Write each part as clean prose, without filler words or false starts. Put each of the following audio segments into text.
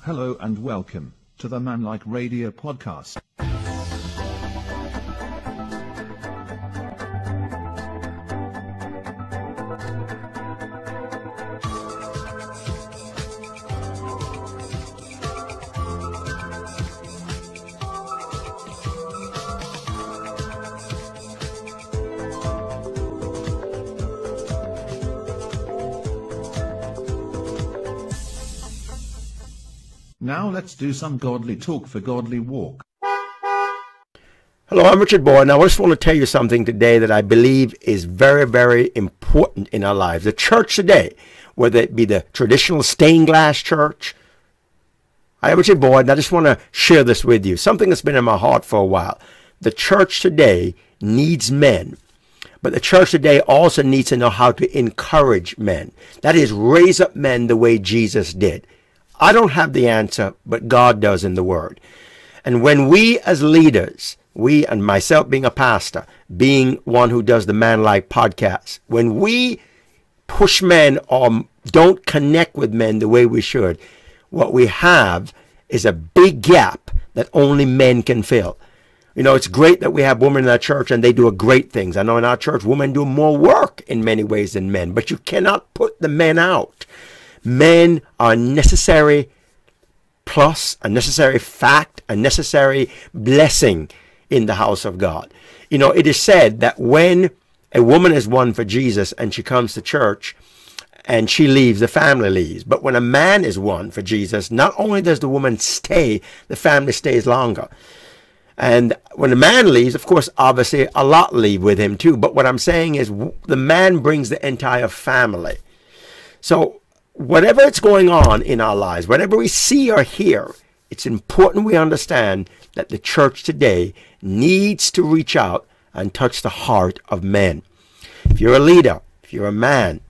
Hello and welcome to the Manlikeradio podcast. Now let's do some godly talk for godly walk. Hello, I'm Richard Boyd, and I just want to tell you something today that I believe is very, very important in our lives. The church today, whether it be the traditional stained glass church, I am Richard Boyd, and I just want to share this with you, something that's been in my heart for a while. The church today needs men, but the church today also needs to know how to encourage men. That is, raise up men the way Jesus did. I don't have the answer, but God does in the Word. And when we as leaders, we and myself being a pastor, being one who does the Man-Like podcast, when we push men or don't connect with men the way we should, what we have is a big gap that only men can fill. You know, it's great that we have women in our church and they do great things. I know in our church, women do more work in many ways than men, but you cannot put the men out. Men are a necessary plus, a necessary fact, a necessary blessing in the house of God. You know, it is said that when a woman is won for Jesus and she comes to church and she leaves, the family leaves. But when a man is won for Jesus, not only does the woman stay, the family stays longer. And when a man leaves, of course, obviously a lot leave with him too. But what I'm saying is the man brings the entire family. So whatever is going on in our lives, whatever we see or hear, it's important we understand that the church today needs to reach out and touch the heart of men. If you're a leader, if you're a man,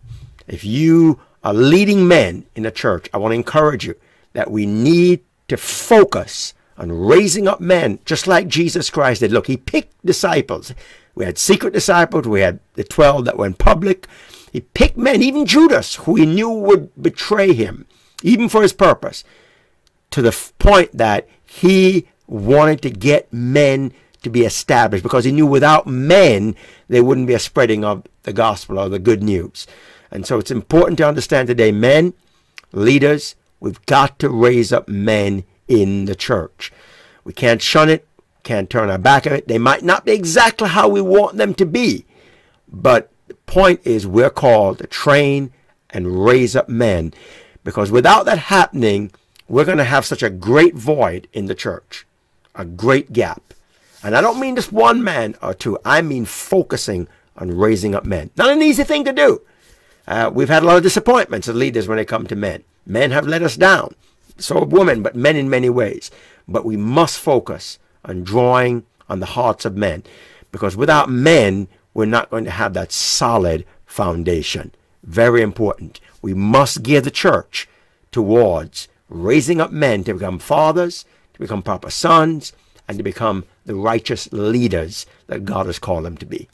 if you are leading men in a church, I want to encourage you that we need to focus on raising up men just like Jesus Christ did. Look, he picked disciples. We had secret disciples. We had the 12 that were in public. He picked men, even Judas, who he knew would betray him, even for his purpose, to the point that he wanted to get men to be established, because he knew without men, there wouldn't be a spreading of the gospel or the good news. And so it's important to understand today, men, leaders, we've got to raise up men in the church. We can't shun it, can't turn our back on it. They might not be exactly how we want them to be, but the point is we're called to train and raise up men, because without that happening, we're going to have such a great void in the church, a great gap. And I don't mean just one man or two. I mean focusing on raising up men. Not an easy thing to do. We've had a lot of disappointments as leaders when it comes to men. Men have let us down. So have women, but men in many ways. But we must focus on drawing on the hearts of men, because without men, we're not going to have that solid foundation. Very important. We must gear the church towards raising up men to become fathers, to become proper sons, and to become the righteous leaders that God has called them to be.